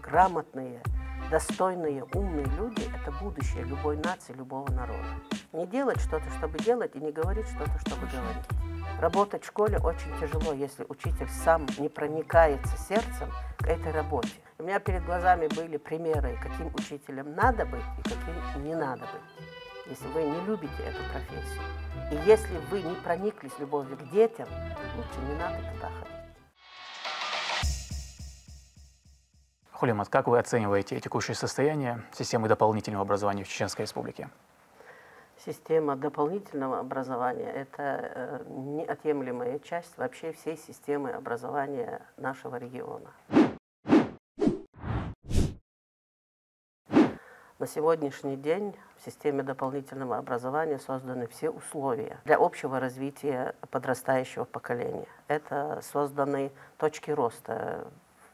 грамотные, достойные, умные люди – это будущее любой нации, любого народа. Не делать что-то, чтобы делать, и не говорить что-то, чтобы говорить. Работать в школе очень тяжело, если учитель сам не проникается сердцем к этой работе. У меня перед глазами были примеры, каким учителем надо быть и каким не надо быть, если вы не любите эту профессию. И если вы не прониклись любовью к детям, лучше не надо туда ходить. Хулимат, как вы оцениваете текущее состояние системы дополнительного образования в Чеченской Республике? Система дополнительного образования – это неотъемлемая часть вообще всей системы образования нашего региона. На сегодняшний день в системе дополнительного образования созданы все условия для общего развития подрастающего поколения. Это созданы точки роста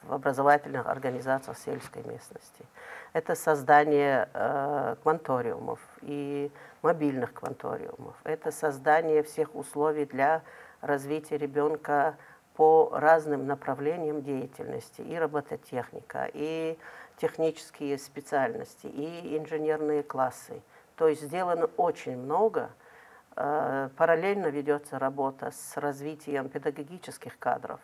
в образовательных организациях сельской местности. Это создание кванториумов и мобильных кванториумов. Это создание всех условий для развития ребенка по разным направлениям деятельности. И робототехника, и технические специальности, и инженерные классы. То есть сделано очень много. Параллельно ведется работа с развитием педагогических кадров.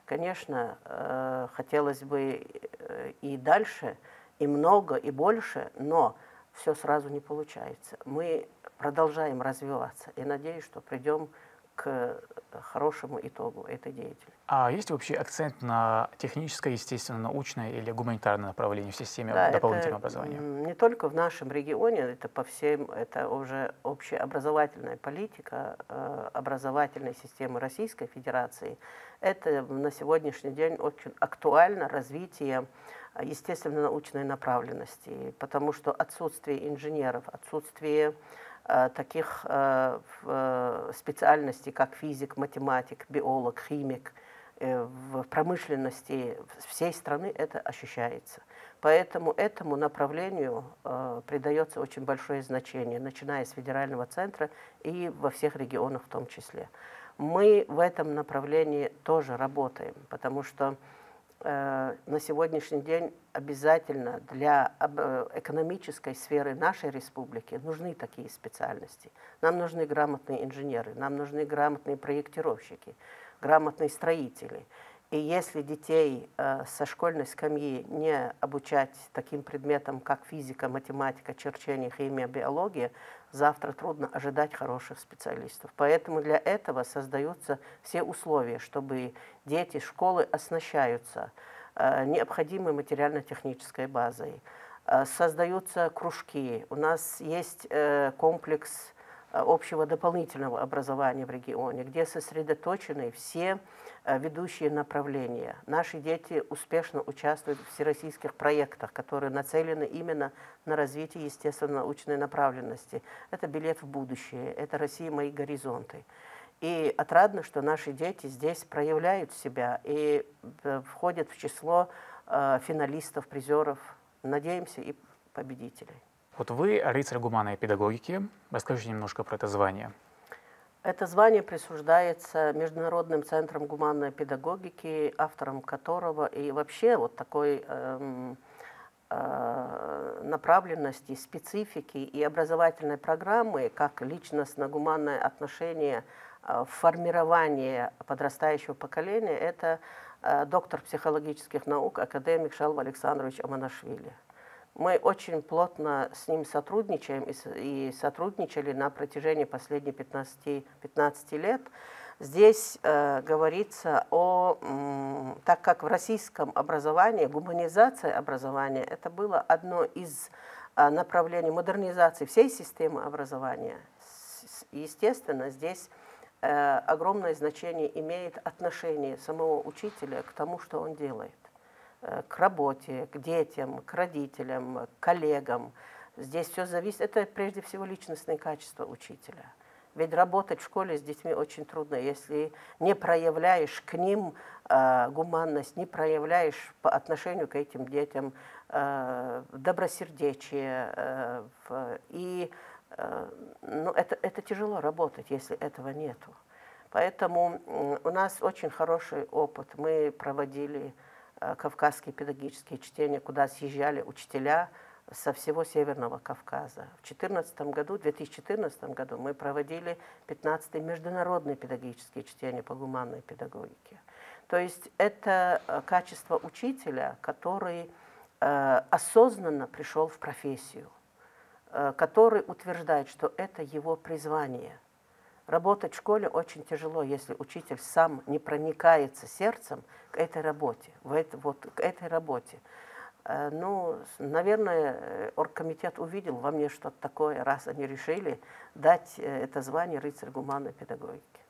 Конечно, хотелось бы и дальше, и много, и больше, но все сразу не получается. Мы продолжаем развиваться и надеюсь, что придем к хорошему итогу этой деятельности. А есть вообще акцент на техническое, естественно-научное или гуманитарное направление в системе дополнительного образования? Не только в нашем регионе, это по всем, это уже общеобразовательная политика образовательной системы Российской Федерации. Это на сегодняшний день очень актуально развитие естественно-научной направленности, потому что отсутствие инженеров, отсутствие таких специальностей, как физик, математик, биолог, химик, в промышленности всей страны это ощущается. Поэтому этому направлению придается очень большое значение, начиная с федерального центра и во всех регионах в том числе. Мы в этом направлении тоже работаем, потому что на сегодняшний день обязательно для экономической сферы нашей республики нужны такие специальности. Нам нужны грамотные инженеры, нам нужны грамотные проектировщики, грамотные строители. И если детей со школьной скамьи не обучать таким предметам, как физика, математика, черчение, химия, биология, завтра трудно ожидать хороших специалистов. Поэтому для этого создаются все условия, чтобы дети школы оснащаются необходимой материально-технической базой. Создаются кружки. У нас есть комплекс общего дополнительного образования в регионе, где сосредоточены все ведущие направления. Наши дети успешно участвуют в всероссийских проектах, которые нацелены именно на развитие естественно-научной направленности. Это билет в будущее, это Россия мои горизонты. И отрадно, что наши дети здесь проявляют себя и входят в число финалистов, призеров, надеемся, и победителей. Вот вы рыцарь гуманной педагогики. Расскажите немножко про это звание. Это звание присуждается Международным центром гуманной педагогики, автором которого и вообще вот такой направленности, специфики и образовательной программы, как личностно-гуманное отношение в формировании подрастающего поколения, это доктор психологических наук, академик Шалва Александрович Аманашвили. Мы очень плотно с ним сотрудничаем и сотрудничали на протяжении последних 15 лет. Здесь говорится о, так как в российском образовании гуманизация образования это было одно из направлений модернизации всей системы образования. Естественно, здесь огромное значение имеет отношение самого учителя к тому, что он делает. К работе, к детям, к родителям, к коллегам. Здесь все зависит. Это прежде всего личностные качества учителя. Ведь работать в школе с детьми очень трудно, если не проявляешь к ним гуманность, не проявляешь по отношению к этим детям добросердечие. Ну, это тяжело работать, если этого нету. Поэтому у нас очень хороший опыт. Мы проводили кавказские педагогические чтения, куда съезжали учителя со всего Северного Кавказа. В 2014 году мы проводили 15-й международные педагогические чтения по гуманной педагогике. То есть это качество учителя, который осознанно пришел в профессию, который утверждает, что это его призвание. Работать в школе очень тяжело, если учитель сам не проникается сердцем к этой работе, к этой работе. Ну, наверное, оргкомитет увидел во мне что-то такое, раз они решили дать это звание рыцарь гуманной педагогики.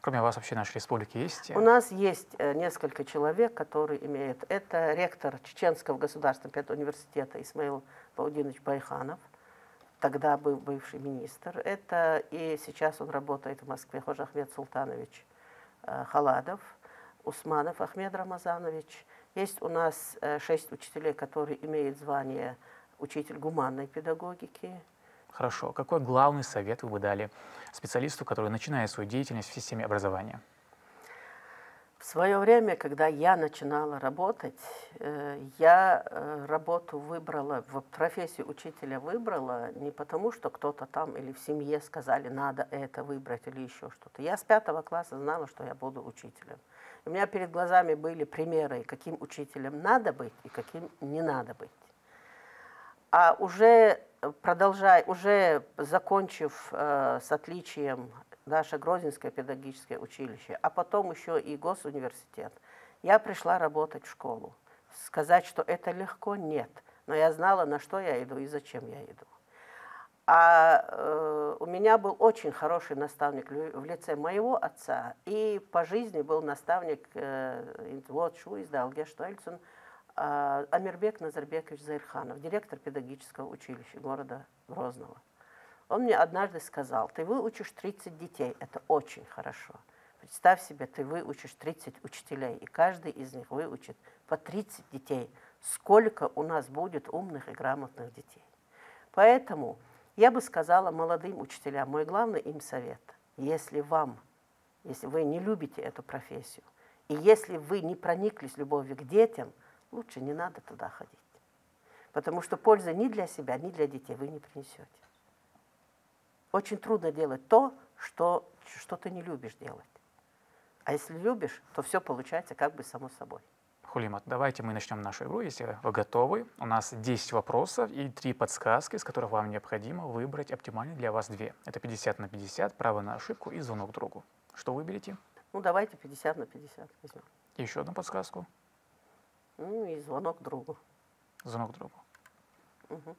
Кроме вас вообще в нашей республике есть? У нас есть несколько человек, которые имеют. Это ректор Чеченского государственного педуниверситета Исмаил Баудинович Байханов, тогда был бывший министр. Это и сейчас он работает в Москве, Хожа Ахмед Султанович Халадов, Усманов Ахмед Рамазанович. Есть у нас 6 учителей, которые имеют звание учитель гуманной педагогики. Хорошо. Какой главный совет вы бы дали специалисту, который начинает свою деятельность в системе образования? В свое время, когда я начинала работать, я работу выбрала, в профессию учителя выбрала не потому, что кто-то там или в семье сказали, надо это выбрать или еще что-то. Я с 5 класса знала, что я буду учителем. У меня перед глазами были примеры, каким учителем надо быть и каким не надо быть. А уже закончив с отличием наше Грозненское педагогическое училище, а потом еще и госуниверситет, я пришла работать в школу. Сказать, что это легко, нет. Но я знала, на что я иду и зачем я иду. У меня был очень хороший наставник в лице моего отца, и по жизни был наставник Амирбек Назарбекович Заирханов, директор педагогического училища города Грозного. Он мне однажды сказал, ты выучишь 30 детей, это очень хорошо. Представь себе, ты выучишь 30 учителей, и каждый из них выучит по 30 детей. Сколько у нас будет умных и грамотных детей. Поэтому я бы сказала молодым учителям, мой главный им совет, если вы не любите эту профессию, и если вы не прониклись любовью к детям, лучше не надо туда ходить. Потому что пользы ни для себя, ни для детей вы не принесете. Очень трудно делать то, что ты не любишь делать. А если любишь, то все получается как бы само собой. Хулимат, давайте мы начнем нашу игру, если вы готовы. У нас 10 вопросов и 3 подсказки, из которых вам необходимо выбрать оптимальные для вас 2. Это 50 на 50, право на ошибку и звонок другу. Что выберете? Ну, давайте 50 на 50 возьмем. Еще одну подсказку. Ну, и звонок другу. Звонок другу. Угу.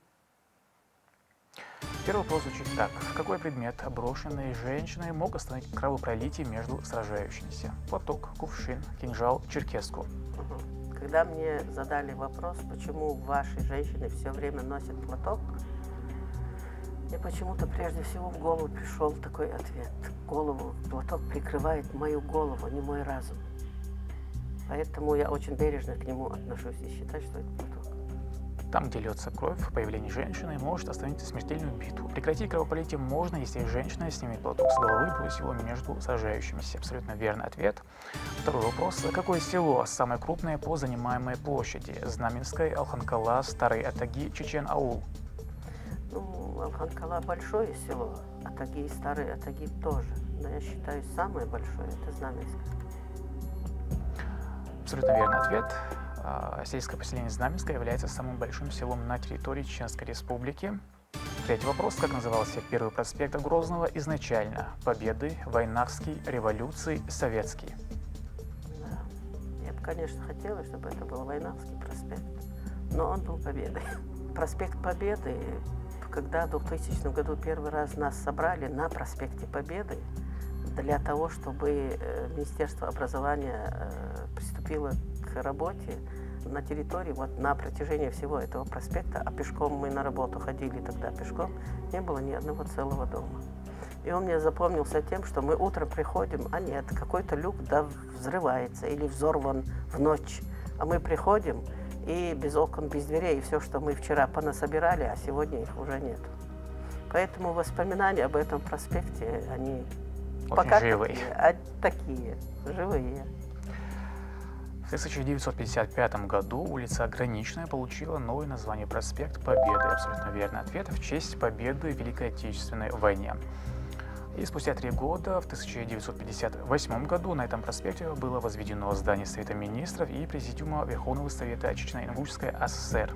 Первый вопрос звучит так. Какой предмет, брошенный женщиной, мог остановить кровопролитие между сражающимися? Платок, кувшин, кинжал, черкеску. Угу. Когда мне задали вопрос, почему ваши женщины все время носят платок, мне почему-то прежде всего в голову пришел такой ответ. Платок прикрывает мою голову, не мой разум. Поэтому я очень бережно к нему отношусь и считаю, что это платок. Там, где льется кровь, появление женщины может остановить смертельную битву. Прекратить кровопролитие можно, если женщина снимет платок с головы и бросит его между сражающимися. Абсолютно верный ответ. Второй вопрос. Какое село самое крупное по занимаемой площади? Знаменское, Алханкала, Старый Атаги, Чечен-Аул. Ну, Алханкала большое село, Атаги и Старый Атаги тоже. Но я считаю, самое большое – это Знаменское. Абсолютно верный ответ. Сельское поселение Знаменское является самым большим селом на территории Чеченской Республики. Третий вопрос. Как назывался первый проспект Грозного изначально? Победы, Войнахский, Революции, Советский. Да. Я бы, конечно, хотела, чтобы это был Войнахский проспект, но он был Победой. Проспект Победы, когда в 2000 году первый раз нас собрали на проспекте Победы, для того, чтобы Министерство образования приступило к работе на территории, вот на протяжении всего этого проспекта, а пешком мы на работу ходили тогда пешком, не было ни одного целого дома. И он мне запомнился тем, что мы утром приходим, а нет, какой-то люк взрывается или взорван в ночь. А мы приходим, и без окон, без дверей, и все, что мы вчера понасобирали, а сегодня их уже нет. Поэтому воспоминания об этом проспекте, они очень живые. Такие живые. В 1955 году улица Ограниченная получила новое название «Проспект Победы». Абсолютно верный ответ, в честь победы в Великой Отечественной войне. И спустя 3 года, в 1958 году, на этом проспекте было возведено здание Совета Министров и Президиума Верховного Совета Чечено-Ингушской АСР.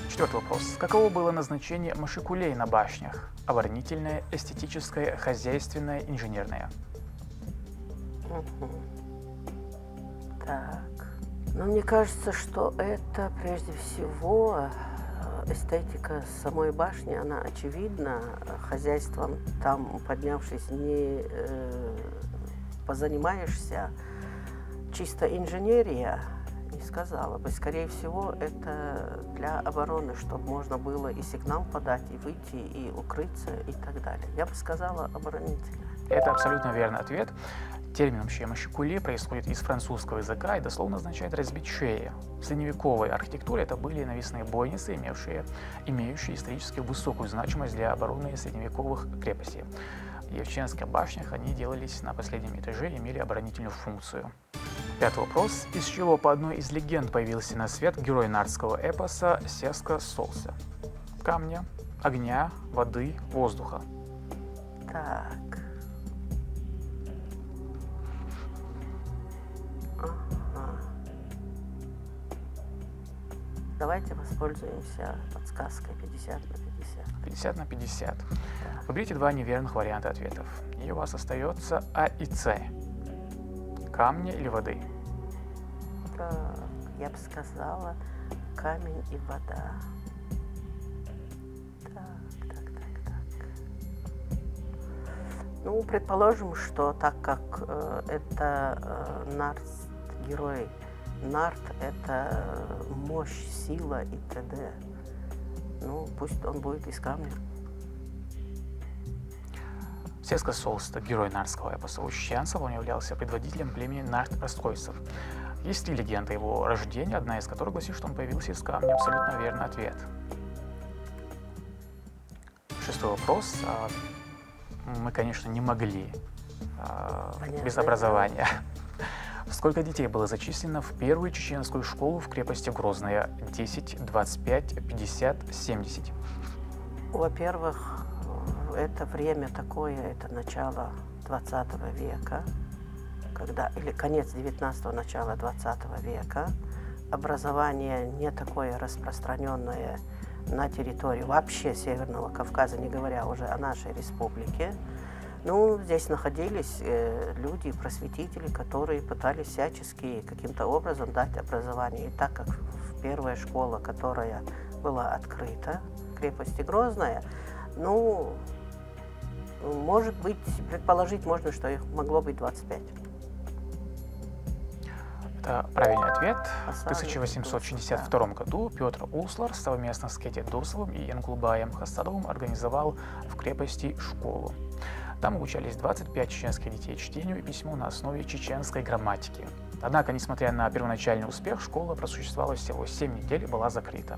Четвертый вопрос. Каково было назначение машикулей на башнях? Оборонительное, эстетическое, хозяйственное, инженерное? Так. Но мне кажется, что это прежде всего эстетика самой башни, она очевидна. Хозяйством там, поднявшись, не позанимаешься. Чисто инженерия, не сказала бы. Скорее всего, это для обороны, чтобы можно было и сигнал подать, и выйти, и укрыться, и так далее. Я бы сказала оборонительная. Это абсолютно верный ответ. Термин вообще «машикуле» происходит из французского языка и дословно означает «разбить шеи». В средневековой архитектуре это были навесные бойницы, имеющие исторически высокую значимость для обороны средневековых крепостей. В Евченских башнях они делались на последнем этаже и имели оборонительную функцию. Пятый вопрос. Из чего по одной из легенд появился на свет герой нардского эпоса Сеска Солса? Камня, огня, воды, воздуха. Так. Давайте воспользуемся подсказкой 50 на 50. 50 на 50. Да. Выберите 2 неверных варианта ответов. И у вас остается А и С. Камня или воды? Так, я бы сказала камень и вода. Так. Ну, предположим, что так как это герой Нард – это мощь, сила и т.д. Ну, пусть он будет из камня. Сеска Солста, герой нардского эпоса ущенцев, он являлся предводителем племени нард-раскойцев. Есть 3 легенды его рождения, одна из которых гласит, что он появился из камня. Абсолютно верный ответ. 6-й вопрос. Мы, конечно, не могли без образования. Сколько детей было зачислено в первую чеченскую школу в крепости Грозная? 10, 25, 50, 70. Во-первых, это время такое, это начало 20 века, или конец 19-го, начало 20 века. Образование не такое распространенное на территории вообще Северного Кавказа, не говоря уже о нашей республике. Ну, здесь находились люди, просветители, которые пытались всячески каким-то образом дать образование. И так как первая школа, которая была открыта в крепости Грозная, ну, может быть, предположить можно, что их могло быть 25. Это правильный ответ. В 1862 году Петр Услар совместно с Кети Досовым и Янгулбаем Хасадовым организовал в крепости школу. Там обучались 25 чеченских детей чтению и письму на основе чеченской грамматики. Однако, несмотря на первоначальный успех, школа просуществовала всего 7 недель и была закрыта.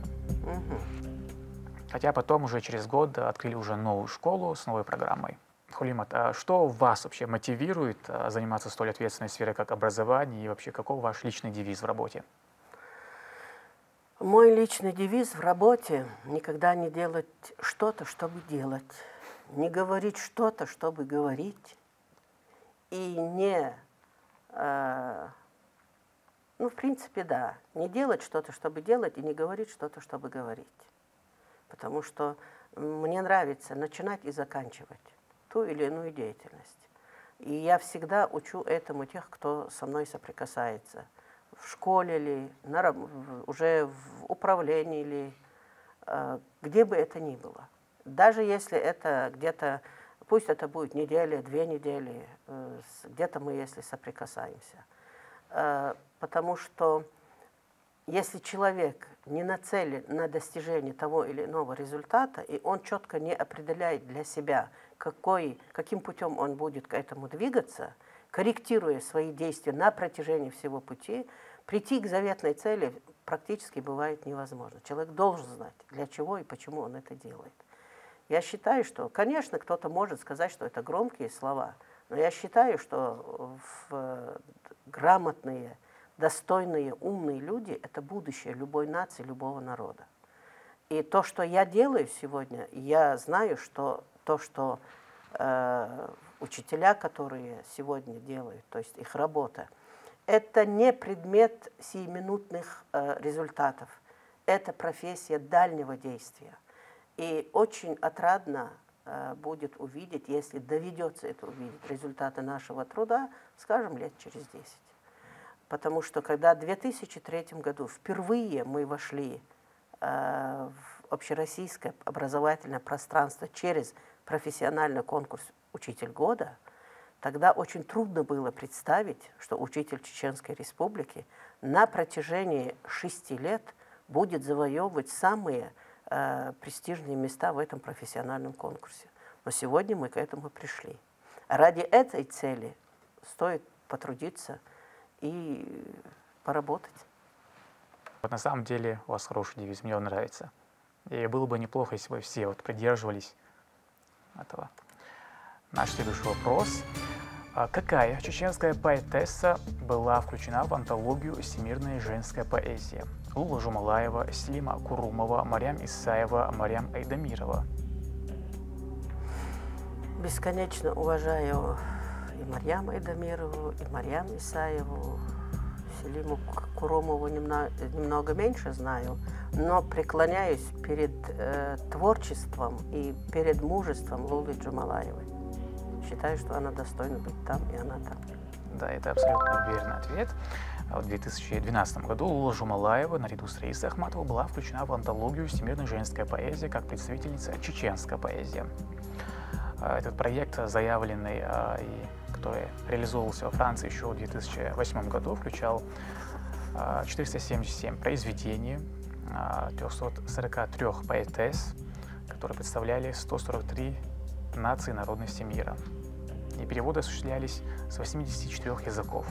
Хотя потом, уже через год, открыли уже новую школу с новой программой. Хулимат, а что вас вообще мотивирует заниматься столь ответственной сферой, как образование, и вообще каков ваш личный девиз в работе? Мой личный девиз в работе – никогда не делать что-то, чтобы делать. Не говорить что-то, чтобы говорить, и не, в принципе, да, не делать что-то, чтобы делать, и не говорить что-то, чтобы говорить. Потому что мне нравится начинать и заканчивать ту или иную деятельность. И я всегда учу этому тех, кто со мной соприкасается. В школе ли, уже в управлении ли, где бы это ни было. Даже если это где-то, пусть это будет неделя, 2 недели, где-то мы, если соприкасаемся. Потому что если человек не нацелен на достижение того или иного результата, и он четко не определяет для себя, каким путем он будет к этому двигаться, корректируя свои действия на протяжении всего пути, прийти к заветной цели практически бывает невозможно. Человек должен знать, для чего и почему он это делает. Я считаю, что, конечно, кто-то может сказать, что это громкие слова, Но я считаю, что грамотные, достойные, умные люди – это будущее любой нации, любого народа. И то, что я делаю сегодня, я знаю, что то, что учителя, которые сегодня делают, то есть их работа, это не предмет сиюминутных результатов, это профессия дальнего действия. И очень отрадно будет увидеть, если доведется это увидеть, результаты нашего труда, скажем, лет через 10. Потому что когда в 2003 году впервые мы вошли в общероссийское образовательное пространство через профессиональный конкурс «Учитель года», тогда очень трудно было представить, что учитель Чеченской Республики на протяжении 6 лет будет завоевывать самые престижные места в этом профессиональном конкурсе. Но сегодня мы к этому пришли. Ради этой цели стоит потрудиться и поработать. Вот на самом деле у вас хороший девиз, мне он нравится. И было бы неплохо, если бы все вот придерживались этого. Наш следующий вопрос. Какая чеченская поэтесса была включена в антологию «Всемирная женская поэзия»? Лула Жумалаева, Селима Курумова, Марьям Исаева, Марьям Айдамирова. Бесконечно уважаю и Марьям Айдамирову, и Марьям Исаеву. Селиму Курумову немного меньше знаю, но преклоняюсь перед творчеством и перед мужеством Лулы Джумалаевой. Считаю, что она достойна быть там, и она там. Да, это абсолютно верный ответ. В 2012 году Лула Жумалаева наряду с Раисой Ахматовой была включена в антологию «Всемирная женская поэзия» как представительница чеченской поэзии. Этот проект, заявленный и который реализовывался во Франции еще в 2008 году, включал 477 произведений 343 поэтесс, которые представляли 143 нации и народности мира. И переводы осуществлялись с 84 языков.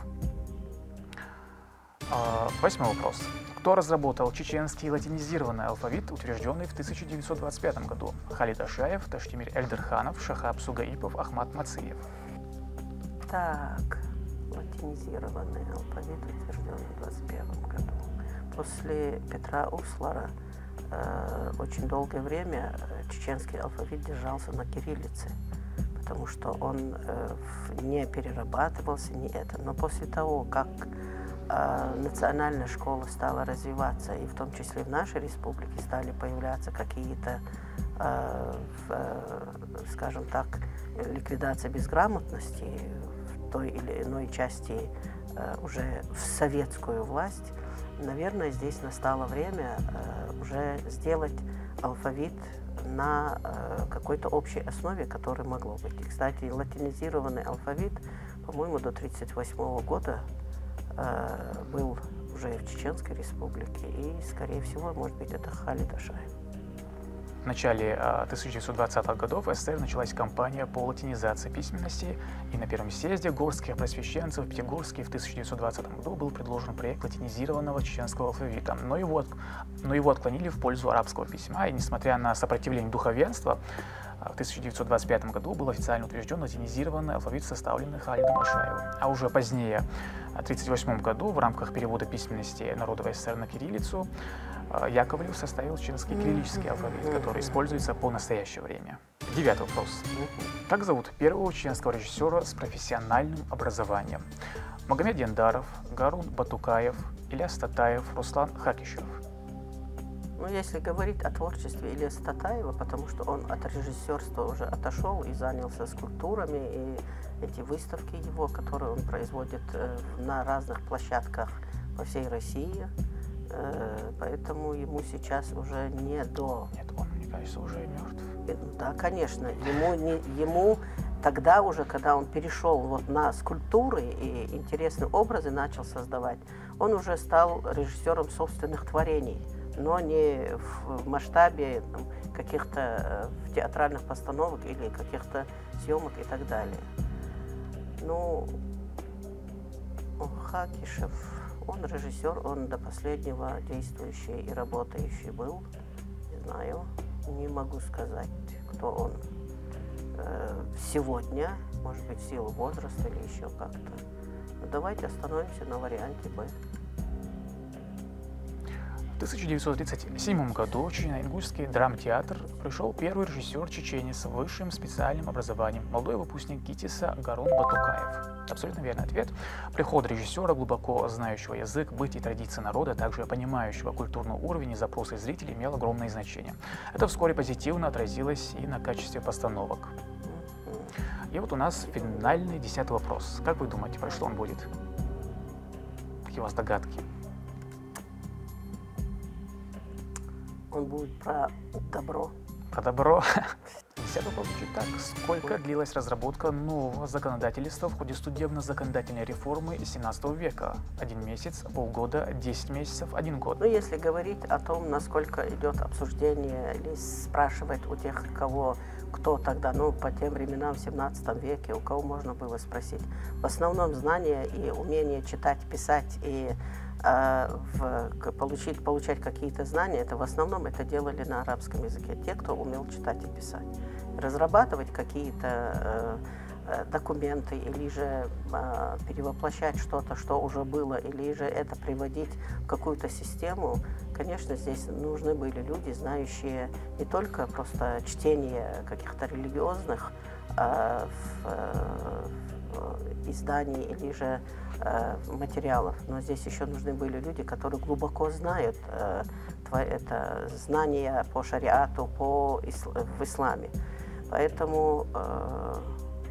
8 вопрос. Кто разработал чеченский латинизированный алфавит, утвержденный в 1925 году? Халид Ашаев, Таштимир Эльдерханов, Шахаб Сугаипов, Ахмат Мациев. Так, латинизированный алфавит утвержден в 1921 году. После Петра Услара очень долгое время чеченский алфавит держался на кириллице, потому что он не перерабатывался, не это. Но после того, как национальная школа стала развиваться, и в том числе в нашей республике стали появляться какие-то, скажем так, ликвидация безграмотности в той или иной части уже в советскую власть, наверное, здесь настало время уже сделать алфавит на какой-то общей основе, которой могло быть. И, кстати, латинизированный алфавит, по-моему, до 1938 года был уже в Чеченской Республике, и, скорее всего, может быть, это Халид Ашаев. В начале 1920-х годов в СССР началась кампания по латинизации письменности, и на первом съезде горских просвещенцев в Пятигорске в 1920 году был предложен проект латинизированного чеченского алфавита, но его отклонили в пользу арабского письма, и несмотря на сопротивление духовенства, в 1925 году был официально утвержден латинизированный алфавит, составленный Халидом Ашаевым. А уже позднее, в 1938 году, в рамках перевода письменности народов СССР на кириллицу, Яковлев составил чеченский кириллический алфавит, который используется по настоящее время. 9 вопрос. Как зовут первого чеченского режиссера с профессиональным образованием? Магомед Яндаров, Гарун Батукаев, Ильяс Татаев, Руслан Хакишев. Ну, если говорить о творчестве Ильяса Татаева, потому что он от режиссерства уже отошел и занялся скульптурами, и эти выставки его, которые он производит на разных площадках по всей России, поэтому ему сейчас уже не до... Нет, он, мне кажется, уже мертв. Да, конечно, ему тогда уже, когда он перешел вот на скульптуры и интересные образы начал создавать, он уже стал режиссером собственных творений, но не в масштабе каких-то театральных постановок или каких-то съемок и так далее. Ну, Хакишев, он режиссер, он до последнего действующий и работающий был. Не знаю, не могу сказать, кто он. сегодня, может быть, в силу возраста или еще как-то. Но давайте остановимся на варианте «Б». В 1937 году в Чечено-Ингушский драмтеатр пришел первый режиссер-чеченец с высшим специальным образованием, молодой выпускник ГИТИСа Гарун Батукаев. Абсолютно верный ответ. Приход режиссера, глубоко знающего язык, быт и традиции народа, также понимающего культурный уровень и запросы зрителей, имел огромное значение. Это вскоре позитивно отразилось и на качестве постановок. И вот у нас финальный 10-й вопрос. Как вы думаете, про что он будет? Какие у вас догадки? Он будет про добро. Про добро. 10-й вопрос звучит так. Сколько длилась разработка нового законодательства в ходе судебно-законодательной реформы 17 века? 1 месяц, полгода, 10 месяцев, 1 год. Ну, если говорить о том, насколько идет обсуждение или спрашивать у тех, кто тогда, по тем временам в 17 веке, у кого можно было спросить. В основном знания и умение читать, писать и получать какие-то знания, это в основном это делали на арабском языке, те, кто умел читать и писать. Разрабатывать какие-то документы или же перевоплощать что-то, что уже было, или же это приводить в какую-то систему, конечно, здесь нужны были люди, знающие не только просто чтение каких-то религиозных изданий или же материалов, но здесь еще нужны были люди, которые глубоко знают это знания по шариату, в исламе. Поэтому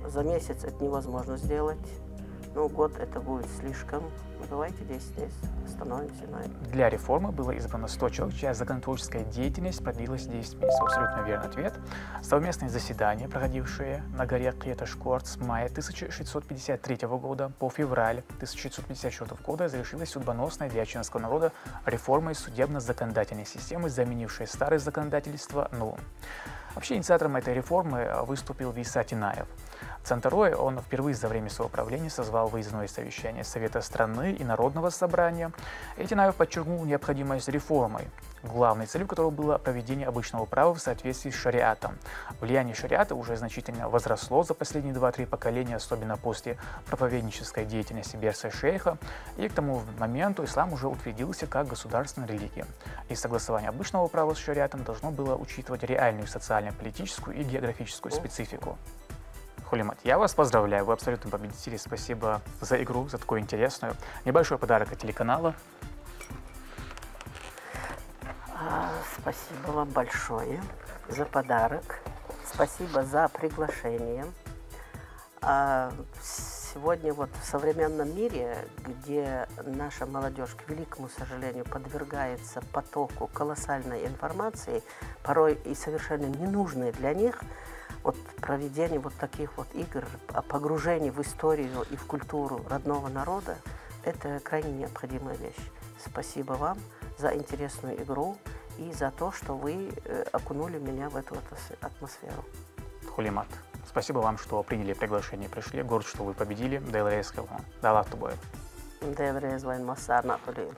за месяц это невозможно сделать. Год это будет слишком. Давайте 10 месяцев остановимся на этом. Для реформы было избрано 100 человек, чья законотворческая деятельность продлилась 10 месяцев. Абсолютно верный ответ. Совместные заседания, проходившие на горе Кьеташкорт с мая 1653 года по февраль 1654 года, завершилась судьбоносной для чеченского народа реформой судебно-законодательной системы, заменившей старое законодательство новым. Вообще инициатором этой реформы выступил Виса Тинаев. В Цанторое он впервые за время своего правления созвал выездное совещание Совета страны и Народного собрания. И Тинаев подчеркнул необходимость реформы, главной целью которого было проведение обычного права в соответствии с шариатом. Влияние шариата уже значительно возросло за последние 2-3 поколения, особенно после проповеднической деятельности Берса-шейха, и к тому моменту ислам уже утвердился как государственная религия. И согласование обычного права с шариатом должно было учитывать реальную социально-политическую и географическую специфику. Хулимат, я вас поздравляю, вы абсолютно победители. Спасибо за игру, за такую интересную. Небольшой подарок от телеканала. Спасибо вам большое за подарок. Спасибо за приглашение. Сегодня в современном мире, где наша молодежь, к великому сожалению, подвергается потоку колоссальной информации, порой и совершенно ненужной для них, проведение таких игр, погружение в историю и в культуру родного народа – это крайне необходимая вещь. Спасибо вам за интересную игру и за то, что вы окунули меня в эту атмосферу. Хулимат, спасибо вам, что приняли приглашение, пришли. Горд, что вы победили. Деврейс Хелман. Да, Аллах Тубой. Деврейс Вайн Массар Напoli.